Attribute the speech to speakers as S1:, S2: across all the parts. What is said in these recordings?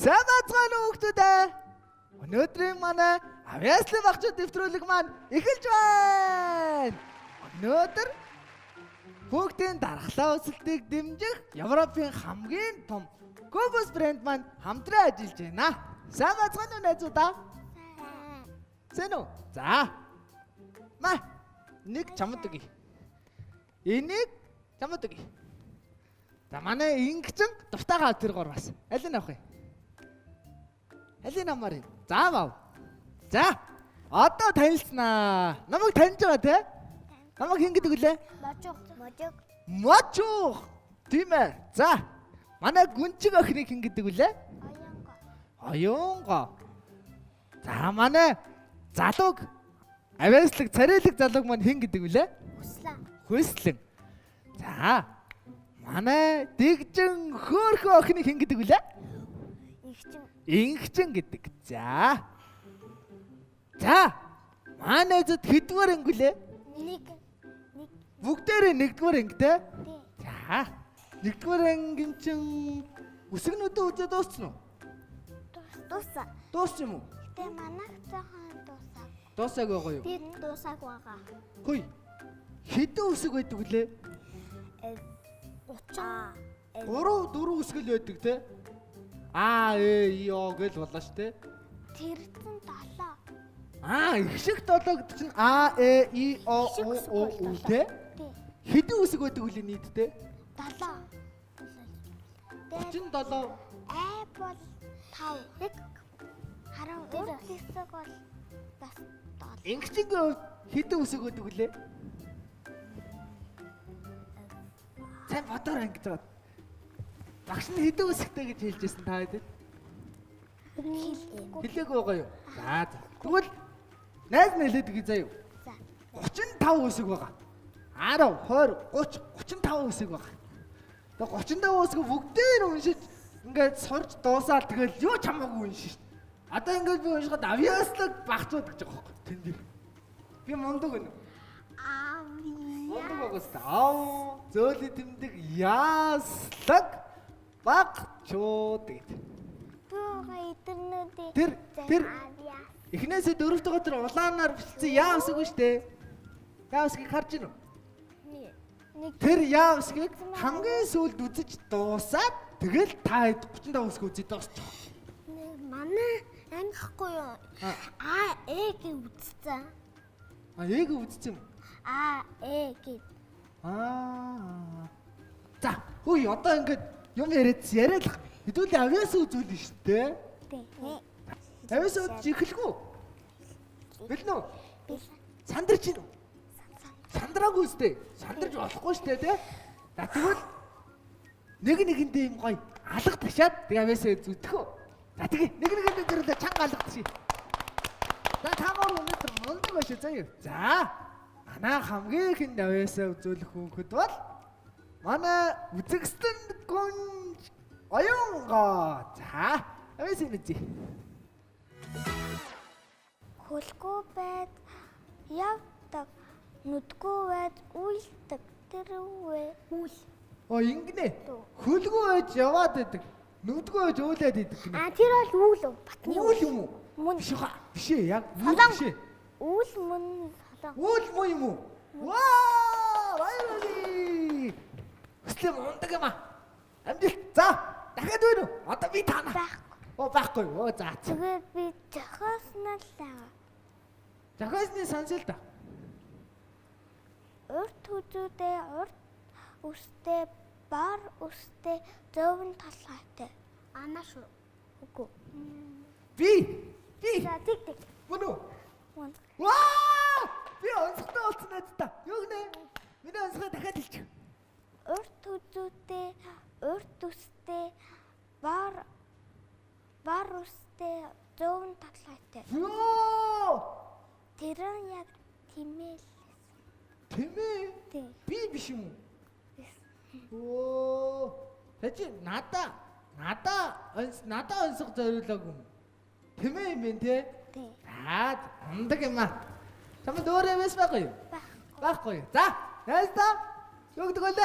S1: Сайн бацгаана уу хүүхдүүд. Өнөөдрийн манай авьяаслын багцууд дэвтрүүлэг маань эхэлж байна. Өнөөдөр хүүхдийн дархлаа өсөлтийг дэмжих Европын хамгийн том Globus брэнд маань хамтран ажиллаж байна. Сайн бацгаана уу найзуудаа? Сайн уу? За. Нэг чамд өгье. Энийг чамд өгье. За манай ингэсэн дуртайгаа тэр гор бас. Аль нь авах вэ? Аль нь амаар юм? За бав. За. Одоо танилцнаа. Намайг таньж байгаа те? Намайг хэн гэдэг үлээ? Можог. Тийм ээ. За. Манай гүнчиг охиныг хэн гэдэг үлээ? Оёнго. За манай залууг авьяаслаг царайлаг залууг маань хэн гэдэг үлээ? Хүслэн. За. Манай дэгжин хөөхөн охиныг хэн гэдэг үлээ? Ингчэн гэдэг. За. За. Манай зэд хэдвэр ангилээ?
S2: Нэг.
S1: Бүгдээрээ нэгдүгээр анги те? За. Нэгдүгээр ангин чин үсгнүүдээ үзээ дууссан уу? Дууссан юм уу?
S2: Тэ манайх жоохон дуусаа.
S1: Дуусааг байгаа юу?
S2: Би дуусааг байгаа.
S1: Хөөе. Хэдэн үсэг байдаг вүлээ?
S2: 30.
S1: 4 үсгэл байдаг те? А, Э, И, О гэл болоо ш те?
S2: Тэр чин 7.
S1: Их шиг 7 гэдэг чинь А, Э, И, О, У те? Хэдэн үсэг байдаг вүлээ нийтдээ?
S2: 7.
S1: 37.
S2: А бол 5. Харин өөр хэсэг бол бас 7.
S1: Ингчингийн хувьд хэдэн үсэг байдаг вүлээ? Сайн бодоор ангиж байгаа. Багш нь хэдэн үсэгтэй гэж хэлж байсан та хэд? Хэлээгүй байгаа юу? За. Тэгвэл найз нь хэлээд өгье заа юу?
S2: За.
S1: 35 үсэг байгаа. 10, 20, 30, 35 үсэг байгаа. Тэгээ 35 үсэг бүгдээр уншиж ингээд сурж дуусаад тэгэл юу ч хамаагүй уншиж. Одоо ингээд би уншихад авьяаслаг багцууд гэж байгаа байхгүй тэн дээр. Би мундаг гэнэ. Мундаг байгаас таа. Зөөлөд тэмдэг яаслаг багцууд гэдэг. Тэр эхнээсээ дөрөвдөг өдөр улаанаар бичсэн яа үсэг үү штэ. Яа үсгийг харж гинөө. Тэр яа үсгийг хамгийн сүүлд үзэж дуусаад тэгэл та 35 үсэг үзээд дуусчих.
S2: Манай ангихгүй юу? Эг үзсэн.
S1: Ээг үзсэн юм.
S2: Эг.
S1: За, хөөе одоо ингээд юм яриад хэдүүлээ авьяас үзүүлнэ шүү дээ.
S2: Тий.
S1: Авьяас үзэж эхэлгүй. Бэлнэ үү? Сандарч гин үү? Сандраагүй үстэй. Сандарч болохгүй шүү дээ, тий? За тэгвэл нэгэндээ юм гоё алга ташаад тэг авьяасаа зүтгэв. За тэгээ нэгэндээ зэрлээ чанга алгадчих. За таамаар өнөөдөр мундаг байш заа юу. За. Манай хамгийн их авьяасаа үзүүлэх хүүхэд бол манай үзэгстэнд гүнж оёнго. За. Авьяасаа үзье.
S2: Хөлгүй байд явдаг. Нүдгүй байд үйлдэг. Тэр үйл.
S1: Ингэнэ. Хөлгүй байж яваад идэг. Нүдгүй байж уйлаад идэг гинэ.
S2: Тэр бол үйл батны
S1: Үйл юм уу?
S2: Мөн.
S1: Биш ээ, яг үйл биш ээ.
S2: Үйл мөн солон.
S1: Үйл муу юм уу? Ваа! Баярлалаа. Өстэй мундаг юм аа. Амжилт. За, дахиад байна уу? Одоо би таана. Байхгүй. За.
S2: Тэгээд би жохоосноо л байгаа.
S1: Жохоосны сонсол та.
S2: Урт хүзүүдээ урт үстэй бар үстэй зөөвн талхайтай. Анаш үгүй.
S1: Би.
S2: За тэг.
S1: Мөн үү?
S2: Мөн.
S1: Ваа! Би онцгой болсон надад. Юу гэнэ? Миний онцгой дахиад хэлчих.
S2: Урт хүзүүдээ урт үстэй бар үстэй зөөвн талхайтай.
S1: Йоо!
S2: Тэр нь яг тимээ.
S1: Тэмээ?
S2: Тий.
S1: Би биш юм уу? Тэжи надаа онцгой зориулаагүй юм. Тэмээ юм бэ те?
S2: Тий.
S1: Мундаг юм аа. Чамд өөр юм байхгүй юу? Байхгүй. За, найстаа. Юу гэдэг вэ?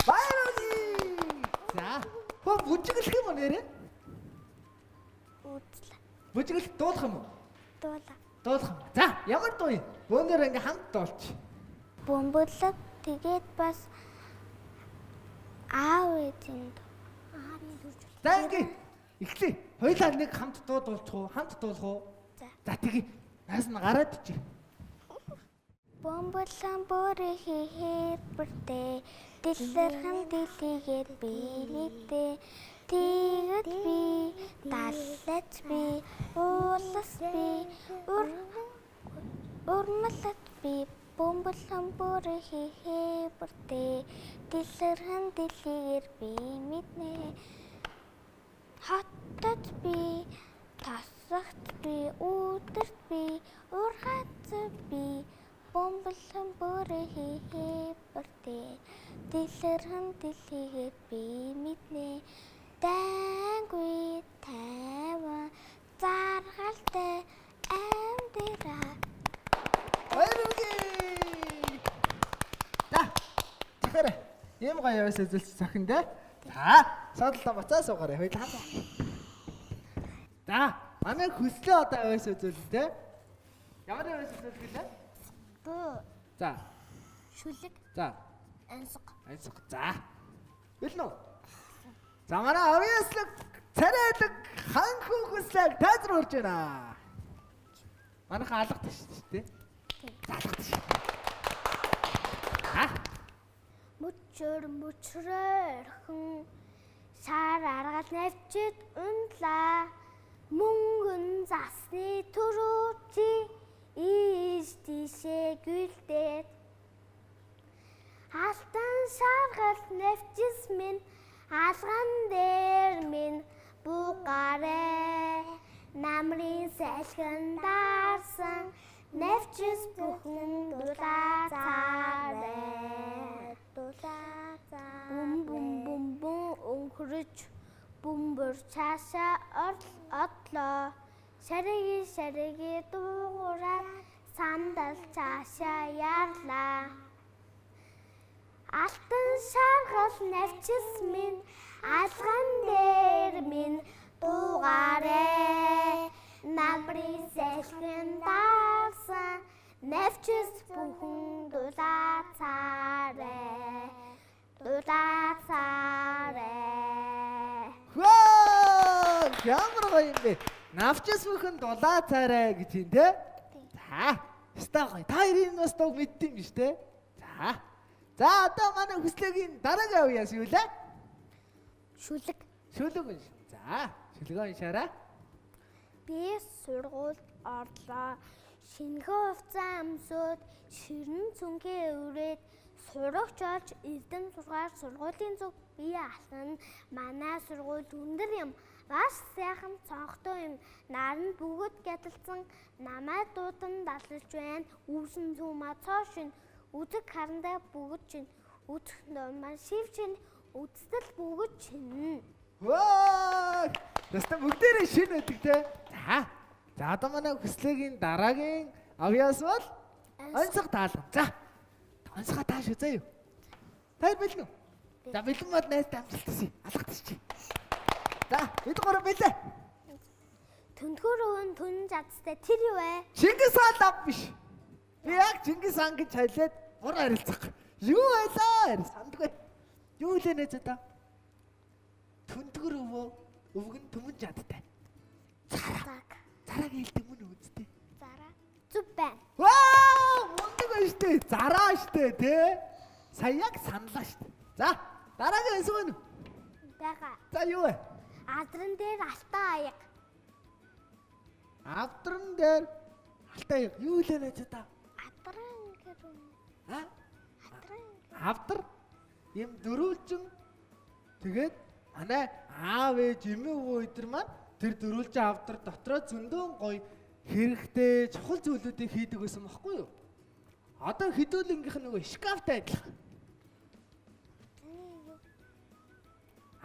S1: Баярлалаа. За. Бүжиглэх юм уу нэрээ? Бүжиглэх дуулах юм уу?
S2: Дуулаа.
S1: Дуулах юм. За, ямар дуу юм? Бөөнөр ингээ хамт дуулч.
S2: Бөмбөлөг тэгээд бас аав ээжийн дуу. Аавын дуу.
S1: За ингээ эхлэе. Хоёулаа нэг хамт дуу дуулчих уу? Хамт дуулах уу?
S2: За.
S1: За тэгээ. Наас нь гараад ичээ.
S2: Бөмбөлөн бүрээ хийхээр бүртээ дэлгэрхэн дэлхийгээр биелэдээ тэгээд би даллаж би уулас би урмалт би бөмбөлөн бүрээ хийхээр бүртээ дэлгэрхэн дэлхийгээр би мэднэ хаттад би тасагт би өдөрт би ургац би бөмбөлөн бүрээ хийбэртээ дэлгэрхэн дэлхийгээр би мэднэ дайгүй тайван заргалтай амьдраа
S1: Баярлалаа. За. Тэгэхээр ийм гоё яваас үзүүлж цохин дээ. За, садлаа буцаа суугаарай. Хоёул хамаа. За, манай хүслээ одоо яваас үзүүлнэ дээ. Ямар яваас үзүүлэх гэлээ?
S2: бөө
S1: За.
S2: шүлэг
S1: За.
S2: ансаг
S1: Айсах. За. Билнэ үү? За, манай авьяаслаг царайлаг ханху хүслэг тайзар урж байна. Манайха алгад шүү дээ. Алгад шүү. А?
S2: мөчрөөрхөн сар аргал навчид унлаа мөнгөн засны төрүүчи ийш тийшээ гүйлдээд алтан саргал навчис минь алган дээр минь бугаарэ намрын салхин даарсан навчис бүхэн дулаацаарэ бум бум бум бум өнхөрч бөмбөр цаашаа одлоо шариги дуугараад сандал цаашаа яарлаа алтан саргал навчис минь алган дээр минь дуугарэ намрын салхин даарсан навчис бүхэн дулаацаарэ
S1: Хөө! Ямар гоё юм бэ? Навчис бүхэн дулаа цаарай гэж юм те. За, өстой гоё. Та хоёрын бас дуу мэддэм биш те. За. За, одоо манай хүслэгийн дараагийн авьяас юу лээ?
S2: шүлэг
S1: Шүлэг унш. За, шүлэг уншаарай.
S2: би сургуульд орлоо шинэхэн хувцас амсууд ширэн цүнхээ өрөөд сурагч олж эрдэм сургаар сургуулийн зүг бие алхана манай сургууль өндөр юм маш сайхан цонхтой юм наранд бүгд гядалсан намайг дуудан далж байна үүсэн зүма цоошин үзэг харандаа бүгд чинь үзэх нормал шив чинь үзтэл бүгд чинь
S1: Ваа! Тэстэ бүгдээрээ шин өгдөг те. За. За одоо манай хүслэгийн дараагийн авьяас бол онцгой таалан. За. Онцгой тааш үзье юу? Та бэлэн үү? За бэлэн мод найзтай амжилттай. Алгадчих чи. За, бид гурав бэлээ.
S2: Төндгөр өвөн түн жадстай тэр юу вэ?
S1: Чингис хаан лав биш. Би яг Чингис хаан гэж хайлаад гур харилцах. Юу байлаа? Сандгүй. Юу лээ нэ зэта? Төндгөр өвөө өвгөн төмөн жадтай. Зараг хэлдэг мөн үстэй.
S2: Зараа. Зүг байна.
S1: Ваа! Мундаг байна штэ. Зараа штэ тий. Сая яг саналаа штэ. За, дараагийн хэсэг байна уу?
S2: Бага.
S1: За юу вэ?
S2: Адран дээр алтан аяг.
S1: Авдран дээр алтай юу лээ нэ зэта?
S2: Адран гэх юм.
S1: А?
S2: Адран.
S1: Авдар юм дөрүүлжин тэгээд манай аав ээж эмээ өвөө өдр маань тэр дөрүүлжин авдар дотроо зөндөөн гоё хэрэгтэй чухал зүйлүүдийг хийдэг байсан байхгүй юу? Одоо хідүүлэнгийнх нь нөгөө шкафтай адилхан.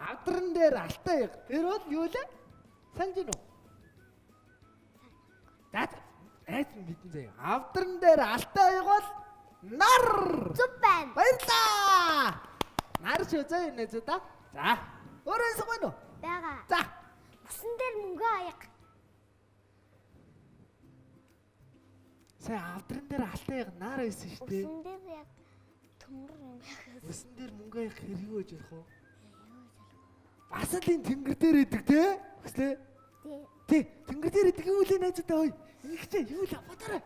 S1: Авдран дээр алтай яг. Тэр бол юу лээ? Санаж гинөө. За айц мэдэн заяа. Авдран дээр алтай яг бол нар.
S2: Зүг байна.
S1: Баярлаа. Нар шүү зөө нэ зөө та. За. Өөрөө согоно.
S2: Бага.
S1: За.
S2: Усан дээр мөнгө аяг.
S1: Сая авдрын дээр алтайг наар байсан шүү дээ.
S2: Усан дээр яг төмөр юм яхаа.
S1: Усан дээр мөнгө аяг хэрэг өж ярих уу? Бас л энэ тэнгэр дээр идэг те? Хүслээ. Тий, тэнгэр дээр идэг юу л найзуудаа хөөе. Их чи юу л бодорой.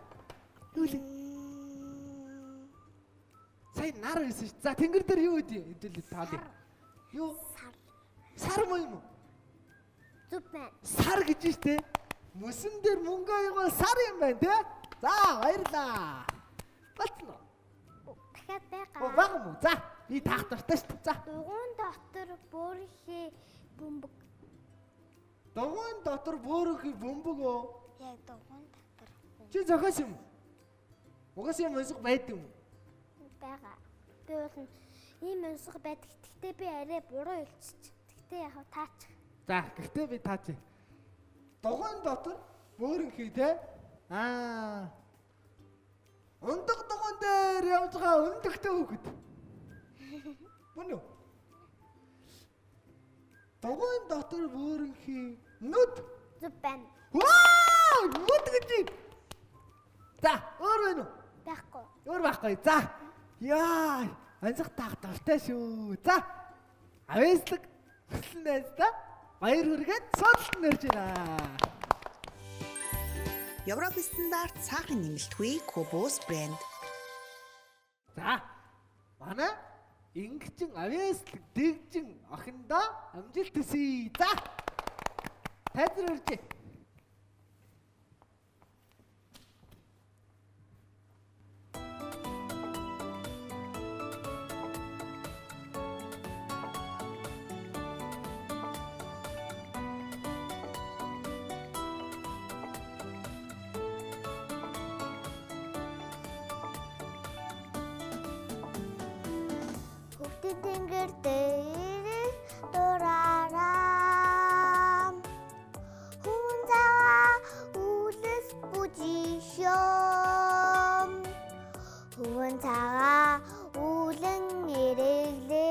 S1: Юу л. Сая нар байсан шүү. За тэнгэр дээр юу үдээ? Хэдүүлээ таалаа. Юу? Сар муу юм уу?
S2: Зүг байна.
S1: Сар гэж штэ. Мөсөн дээр мөнгө аягаа сар юм байна те. За баярлаа. Батна.
S2: Дахиад байгаа.
S1: Баг юм уу? За би таах дуртай штэ. За.
S2: Дугуун дотор бөөрийнхээ бөмбөг.
S1: Дугуун дотор бөөрийнхээ бөмбөг үү?
S2: Яг дугуун дотор.
S1: Чи зохиос юм. Угаас юм өнсөг байд юм.
S2: Байгаа. Би бол ийм өнсөг байдаг. Гэхдээ би арай буруу хэлчих. Гэхдээ яг таач.
S1: За гэхдээ би таач. Дугуун дотор бөөрийнхээ те. Ундаг дугуун дээр явж байгаа өндөгтэй хүүхэд. Мөн үү? Дугуун дотор бөөрийнхээ нүд.
S2: Зүг байна.
S1: Ваа! Нүд гэж. За, өөр байна уу?
S2: Байхгүй.
S1: Өөр байхгүй. За. Яа, анзах таах дуртай шүү. За. Авэслэг хүслэнээс та баяр хүргээд судалт нэрж байна.
S3: Европ стандарт цаахан нэмэлтгүй Кобос брэнд.
S1: За. Манай ингчин авэслэг дэгжин охиндоо амжилт хүсье. За. Тайлбар өржээ.
S2: Тэнгэр дээр дураараа хүн цагаа үлэс бүжишөө хүн цагаа үлэн ирэглээ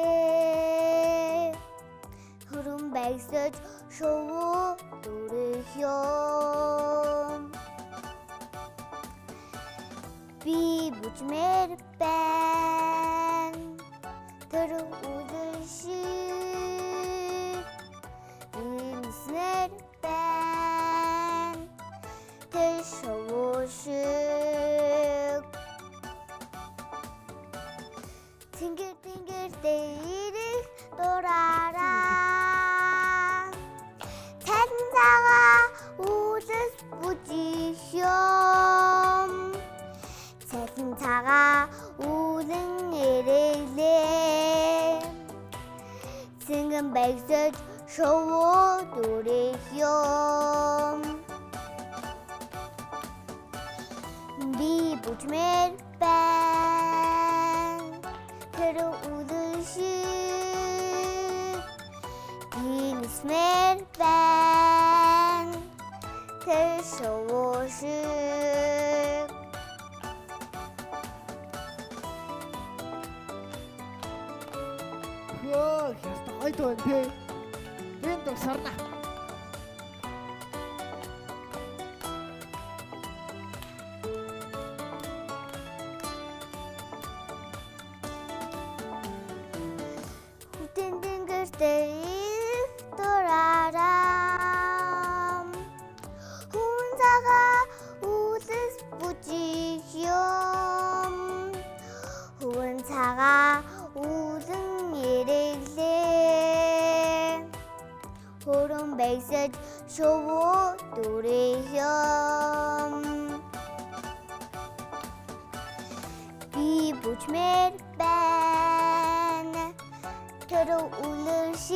S2: хөрөн байгсаж шоу дүрэхөө би бүжмэр байна тэр үдшиг инснэр бэн тэр шоушиг тэнгэр дээр дураараа цалин цагаа үлэс бүжишөө цалин цагаа үлэн ирэглээ Singing backstage show duration би бүжмэр байна тэр үдшиг инснэр байна тэр шоушиг
S1: Хөө, яста гойд байна те. Энд дог сарна.
S2: Тэнгэр дээр дураараа хүн цагаа үлэс бүжишөө хүн цагаа үлэн ирэглээ хөрөн байгсаж шоу дүрэхөө би бүжмэр байна тэр үлшиг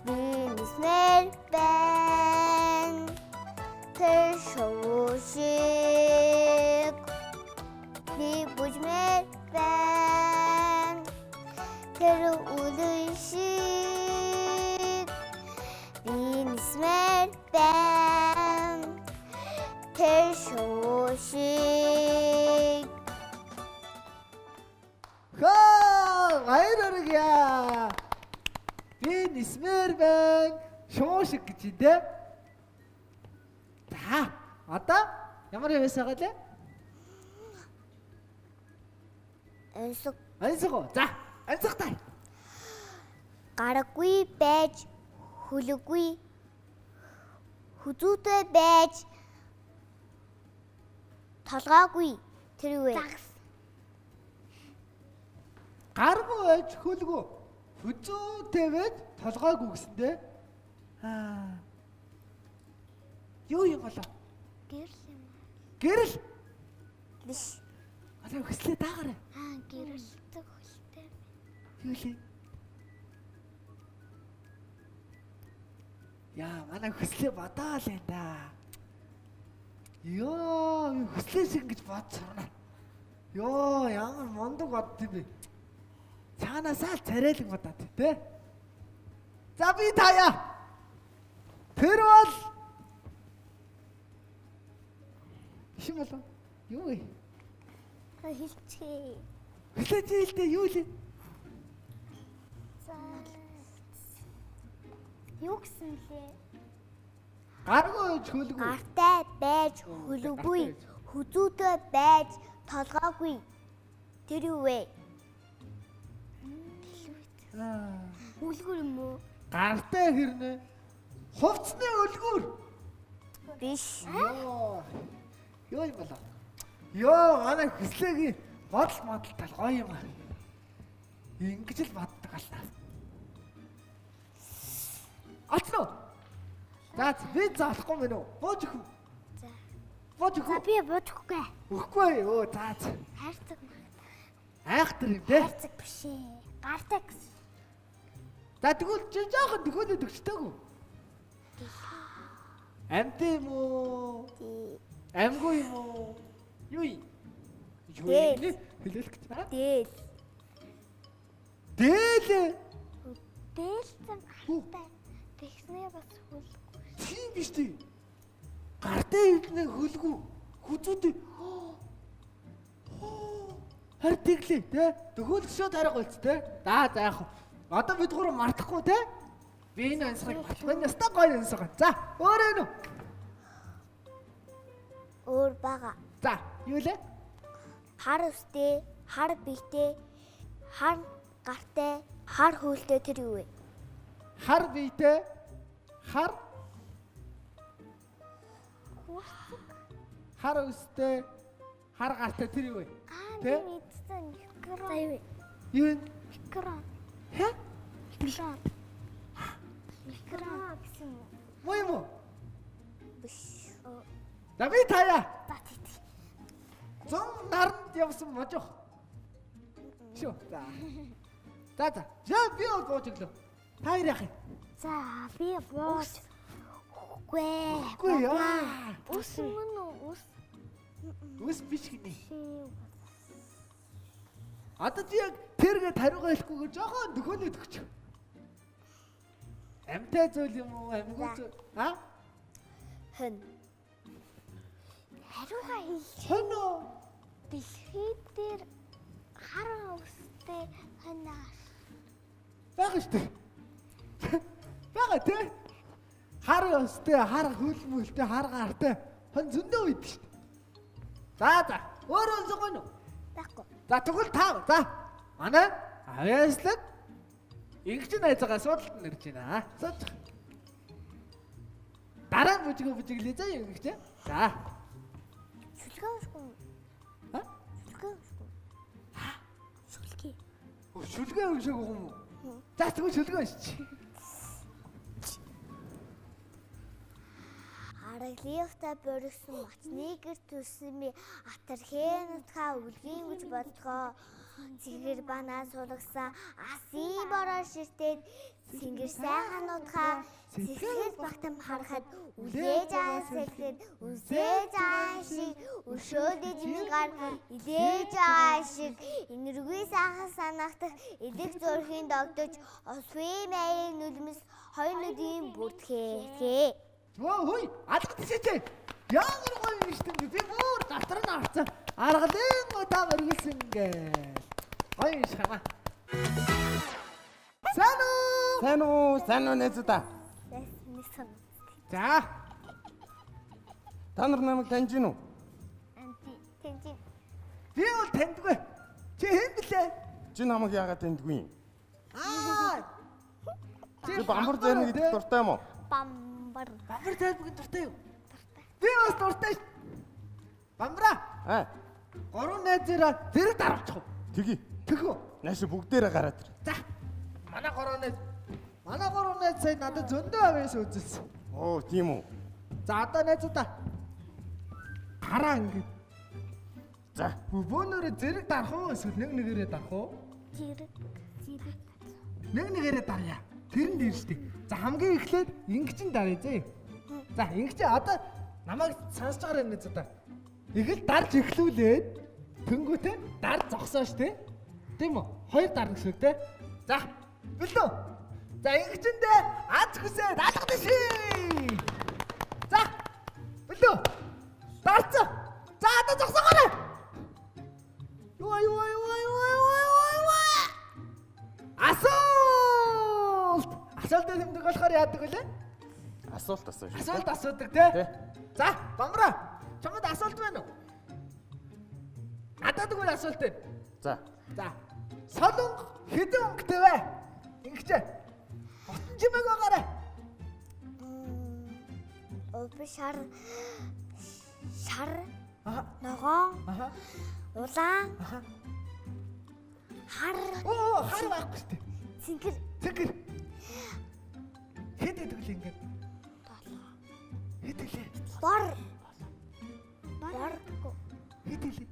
S2: бинснэр байна тэр шоушиг би бүжмэр байна тэр үлшиг бинснэр байна тэр шоушиг
S1: Хөө, баяр хүргье. Би нисмэр байна. Шуушиг гэж дээ. За, Одоо ямар юм байсаа гэлээ?
S2: Энсэг
S1: Ансгаа. За, ансгатай.
S2: гараггүй байж хөлөггүй хүзүүтэй байж толгоогүй тэр юу вэ?
S1: Гаргүй байж хөлгөө. Хүзүүтэй байж толгойгүй гэсэндээ. Юу юм болоо?
S2: Гэрэл юм.
S1: Гэрэл.
S2: Биш.
S1: Одоо хөслөө даагаарай.
S2: Гэрэлтэй хөлтэй.
S1: Юу лээ? Яа, манай хөслөө бодоол энэ да. Йоо, хөслөө шиг ингэж бодсорно. Йоо, ямар мундаг бод юм бэ? Цаанаасаа царайлаг бодоод тий. За би таяа. Тэр бол шим болоо. Юу вэ?
S2: Хэлчихээ.
S1: Хэлээдээ юу лээ?
S2: За. Юу гэсэн лээ?
S1: Гаргүй хөлгүй.
S2: Гартай байж хөлөггүй хүзүүтэй байж толгоогүй тэр юу вэ? Үлгэр юм уу?
S1: Гартай хэрнэ? Хувцсны өлгөр.
S2: Биш.
S1: Йоо. Юу юм болоо? Йоо, манай хөслөгийн бодол модал тал гоё юм аа. Ингэж л боддог ална. Ачно. За, би заахгүй мэн үү? Бууж өгөх.
S2: За.
S1: Бууж
S2: За
S1: өгөх.
S2: би бодохгүй.
S1: Өгөхгүй юу? За.
S2: Хайрцаг
S1: Айхтар юм те.
S2: хайрцаг биш ээ. Гартай гэсэн.
S1: За тэгвэл чи жоохон төгөөлөд өгчтэйгүү. Амт юм уу? Амгүй юм уу? Юу юм? Юу юм? Хэлэлэх гэж байна.
S2: Дээл.
S1: Дээл.
S2: Дээлсэн гартай. Тэгснээ бас хөл.
S1: Тийм биш тий. Гартай ирнэ хөлгүү. Хүзүүдээ. Хар тэглээ те. Төгөөлөх шууд харах болц те. За яах вэ? Одоо бид гурав мартахгүй те. Би энэ ансгыг батгын яста гоё ансгаа. За, өөрөө нөө.
S2: Өөр бага.
S1: За, юу лээ?
S2: Хар өстэй, хар биетэй, хар гартай, хар хөөлтэй тэр юу вэ?
S1: Хар биетэй. Хар хар өстэй. Хар гартай тэр юу вэ?
S2: Би мэдсэн микро. За юу вэ?
S1: Юу вэ?
S2: Микро.
S1: Хэ?
S2: Микро. Микро гэсэн юм.
S1: Муу юм уу?
S2: Биш.
S1: За би таяа.
S2: За тий.
S1: Зон наранд явсан можох. Шо. За. За. Я би бол бууж өглөө. Та яах юм?
S2: За би бууж. Үгүй.
S1: Үгүй яа.
S2: Ус мөн үү? Ус.
S1: Үс биш гинэ. Одоо чи яг тэргээ тариугаа хэлэхгүйгээр жоохон төгөөлөд өгч. Амтай зүйл юм уу? Амгүй зүйл.
S2: Хэн. Хариугаа хэлж.
S1: Хэн үү?
S2: Дэлхий дээр хар устэй ханаа.
S1: Бага штэ. Бага тэ. Хар өстэй, хар хөлмөлтэй, хар гартай. Хэн зөндөө үйд штэ. За. Өөрөө зогоно уу?
S2: Баггүй.
S1: За тэгвэл тав. За. Манай авьяаслаг ингэж найзаагаа судалт нэрж байна. Сууж. Дараа бүжиглээ заа ингэж. За.
S2: Сүлгээ уушгүй.
S1: Ха?
S2: Сүлгээ уушгүй. Сүлгээ.
S1: Шүлгээ уншааг юм уу? За тэгвэл шүлгээ уншиж.
S2: Араглиевтай боригсон мацны гэр төсөмий атархэнутха үлгийн гэж бодгоо. Цэгэр банаа сулгасан асын бороо ширтээд сингэр сайхануудхаа сэсгэл багтам харахад үлээж аан сэлгээд үзээж аан шиг өшөөдөж мигар идээж аан шиг энэргүй сайхан санахдах эдэх зурхийн догдож освэ мэйг нүдмэс хоёр нүдийн бүртгэхээ.
S1: Вөө хүй, алгад тийшээ. Ямар гоё юм штэ би бүр дотор нь орцсон. Аргалын удаа мөргөлсөн гээл. Гоё шама. Сайн уу найзуудаа.
S2: Нэсэн.
S1: За.
S4: Та нар намайг таньж гин үү?
S2: Тэнцэн.
S1: Би бол таньдгүй. Чи хэн блэ?
S4: Чи намайг яагаад таньдгүй юм?
S1: Чи
S4: Бамбар зарим гэдэг дуртай юм уу?
S2: Бамбар.
S1: Бамбар зарим дуртай юу? Би бас дуртай ш. Бамбара. Гурван найзаараа зэрэг даравчих.
S4: Тгий.
S1: Тэгв.
S4: Нааш бүгдээрээ гараад ир.
S1: За. Манай гурван найз сая надад зөндөө авьяас үзүүлсэн.
S4: Оо, тийм үү.
S1: За одоо найзуудаа. Хараа ингэ.
S4: За.
S1: Бөөнөрөө зэрэг дарах уу эсвэл нэг нэгээрээ дарах уу?
S2: Зэрэг.
S1: Нэг нэгээрээ даръя. Тэр нь дээр штий. За хамгийн эхлээд ингэчин даръя зэ. За ингэч одоо намайг сонсож байгаа юм найзуудаа. Игэл дарж эхлүүлээд тэнгүүтээ дар зогсоо штэ. Тийм үү? Хоёр дар гэсэн үг те. За бэлдөө. За ингэчэндээ аз хүсээд алгадаа ший. За бэлдөө. Дарцаа. За одоо зогсоогоорой. Юу. Асуулт тэмдэг болохоор яадаг вэ?
S4: Асуулт асууж.
S1: Асуулт асуудаг те.
S4: Тэ.
S1: За Бамбара. Чамд асуулт байна уу? Надад үгүй асуулт байна.
S4: За.
S1: За. Солонго хэдэн өнгөтэй вэ? Ингэж. Хотон чимээг байгаарай.
S2: Өвб шар.
S1: Аха.
S2: Ногоон.
S1: Аха.
S2: Улаан.
S1: Аха.
S2: Хар.
S1: Оо, хар байхгүй шүү дээ.
S2: Цэнгэр.
S1: Цэгэр. Хэд идэг л ингэж. Хэд илээ.
S2: Бор.
S1: Хэд илээ.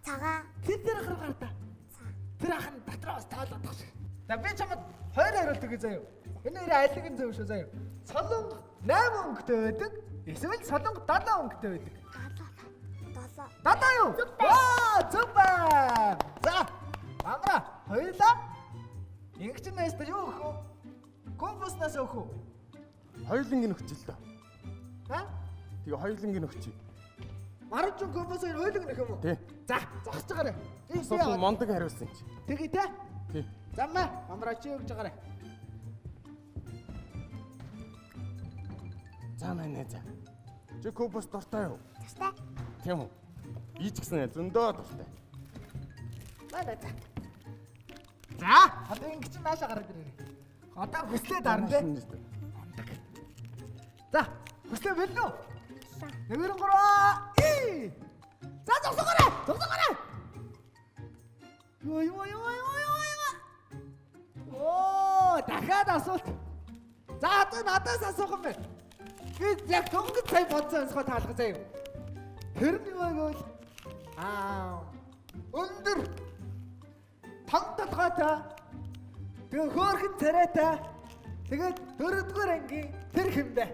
S2: Цагаан.
S1: Тэр гаргар та. Тэр ахын дотроос таалаад тах шиг. За би чамд хоёр хариулт өгье заяа. Энэ хоёрын айлыг нь зөв шүү заяа. Солонго 8 өнгөтэй байдаг. Эсвэл солонго 7 өнгөтэй байдаг. 7 юу? Зөв байна. За. Бамбара, хоёулаа. Ингэж нэстэ юу өгөх вэ? Компостнаас өгөх үү?
S4: Хоёулангийн өгч л дөө.
S1: Ха?
S4: Тэгээ хоёулангийн өгч.
S1: Маруучин компост хоёуланг нөх юм уу?
S4: Тий.
S1: За, зогсож байгаарай.
S4: Асуулт мондог хариулсан чи.
S1: Тэгье те?
S4: Тий.
S1: Замаа, Бамбара чи өгч байгаарай.
S4: За манай за. Чи компост дуртай юу?
S2: Тастай.
S4: Тийм үү? Би ч гэсэн зөндөө дуртай.
S1: Манай за. За, одоо ингэж наашаа гараад ирээрэй. Одоо хүслээ дарна те. За, хүслээ бэлнэ үү? Нэгэн гурав. За, зогсоогоорой. Юу. Оо, дахиад асуулт. За, одоо надаас асуух юм байна. Би яг дөнгөж сая бодсон онцгой таалга заяа. Тэр нэг бол өндөр том толгойтой. Тэгээ хөөрхөн царайтай. Тэгээд 4-р ангийн тэр хэмбэ.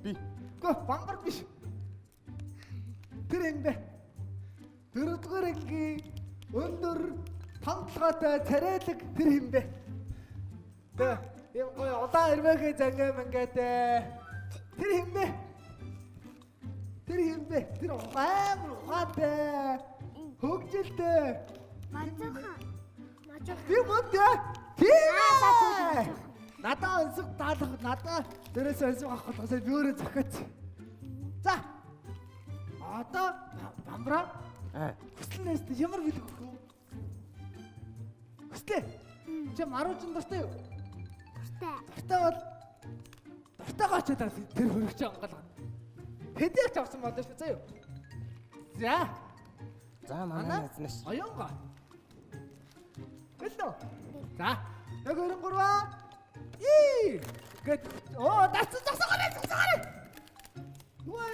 S4: Би.
S1: Гөө бамбар биш. Тэр хэмбэ. 4-р ангийн өндөр том толгойтой царайлаг тэр хэмбэ. Тэ юм гоё удаан ирвэхэ зангай мангайтай. Тэр хэмбэ. Тэр амар ухаантай. Хөгжилтэй.
S2: Мажуухан.
S1: Би мөнтэй. Тийм. Надаа өнсөг таалах надаа дээрээс өнсөг авах болохоос би өөрөө зохиоц. За. Одоо Бамбара. Хүслээс ямар бид өгөх вэ? Хүслээ. Чи маруучин дуртай юу? Дуртай бол дуртайгаа ч тэр хөрөгч ангалгаа. Хэдийч авсан болоо шүү заяа. За.
S4: За манай эзнэш.
S1: Оёнго. Хэллөө. За. 1-2-3. Гэт. Оо, дасцагаарай. Вай.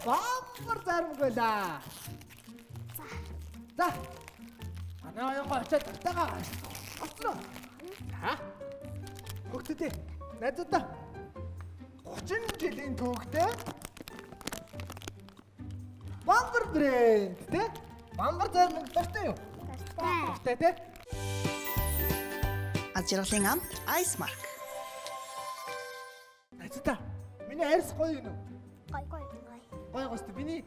S1: Бамбар зармгала. За. Манай оёнго очоод тагтагаа. Оцно. За. Хөгтөдөө. Найзуудаа 30 жилийн түүхтэй Бамбар брэнд тэ? Бамбар зармаг дуртай юу? Дуртай тэ?
S3: Ажиргалын амт Ice Mark.
S1: Найзуудаа миний арьс гоё юу?
S2: Гой.
S1: Гоё гоостой. Миний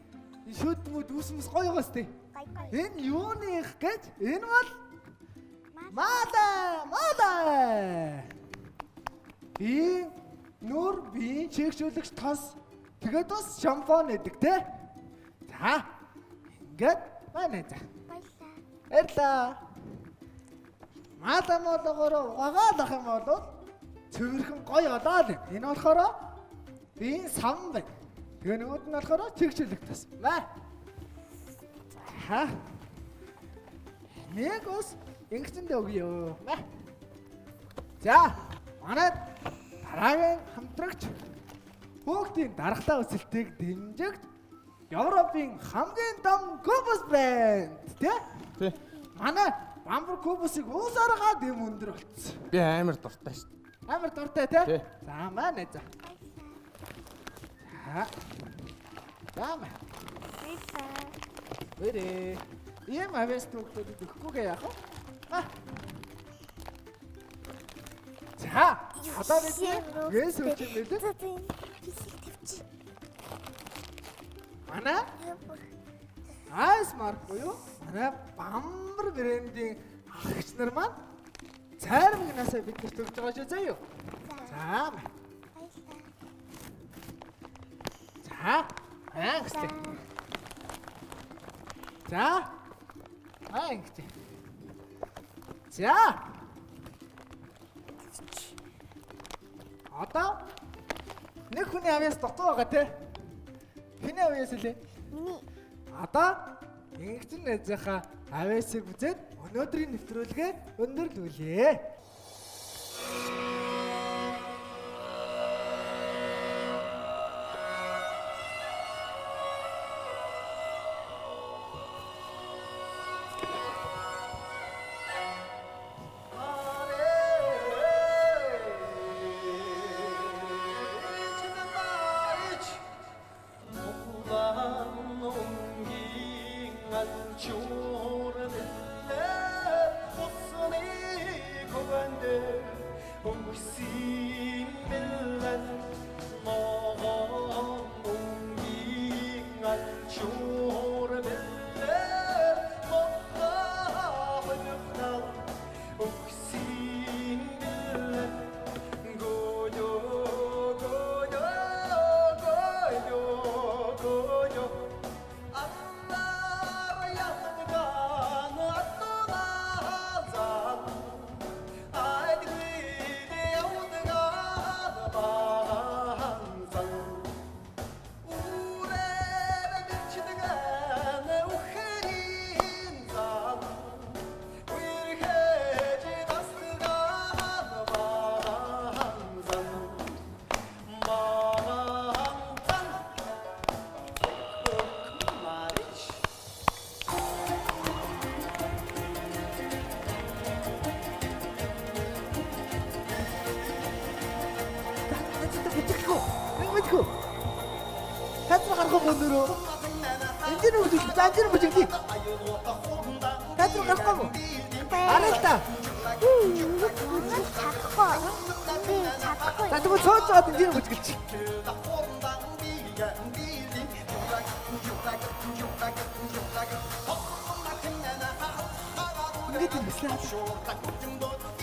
S1: шүтмүүд үүсмэс гоё гоостой.
S2: Гой.
S1: Энэ юуных гэж? Энэ бол Мала. Би нүр би чигшүүлэгч тос. Тэгээд бас шампунь гэдэг те. За. Ингээд байна за.
S2: Баярлаа.
S1: Баярлаа. Маламологоор угаагаалах юм бол цэвэрхэн гоё олоо. Энэ болохоор би сам байна. Тэгээ нөгөөд нь болохоор чигшүүлэг тас. Маа. За. Нэг ус ингэсэндээ өгье. Маа. За. Манай дараагийн хамтрагч хүүхдийн дархлаа өсөлтийг дэмжигч Европын хамгийн том Кубус брэнд тий?
S4: Тий.
S1: Манай бамбар Кубусыг уусаараа дэм өндөр болцсон.
S4: Би амар дуртай шүү дээ.
S1: Амар дуртай тий?
S4: Тий.
S1: За манай за. За. За маа.
S2: Баярлаа.
S1: Бэрээ. Ийм авэс түүхтэд өгөхгүйгээ яах вэ? Аа. За, одоо бид вэс өгч юм билээ.
S2: За тийм. Бисэл тавьчих.
S1: Манай Айс марк буюу манай бамбар брендийн агч нар маань цайрмагнасаа биднэрт өгч байгаа шүү заяа. За. За. Ангстэй. За. Ангстэй. За. Одоо нэг хүний авьяас дутуу байгаа те. Хэний авьяас лээ?
S2: Миний
S1: Одоо ингэсэн найзынхаа авьяасыг үзээд өнөөдрийн нэвтрүүлгээ өндөрлүүлье. Хацар гарах юм өнөрөө. Энд нь үгүй заажир бүжигдий. Хацар гарах юм. Аралта.
S2: чадахгүй. Би чадахгүй.
S1: За тэгвэл цоочоод энд нь бүжгэлч. Ингээд юм байна.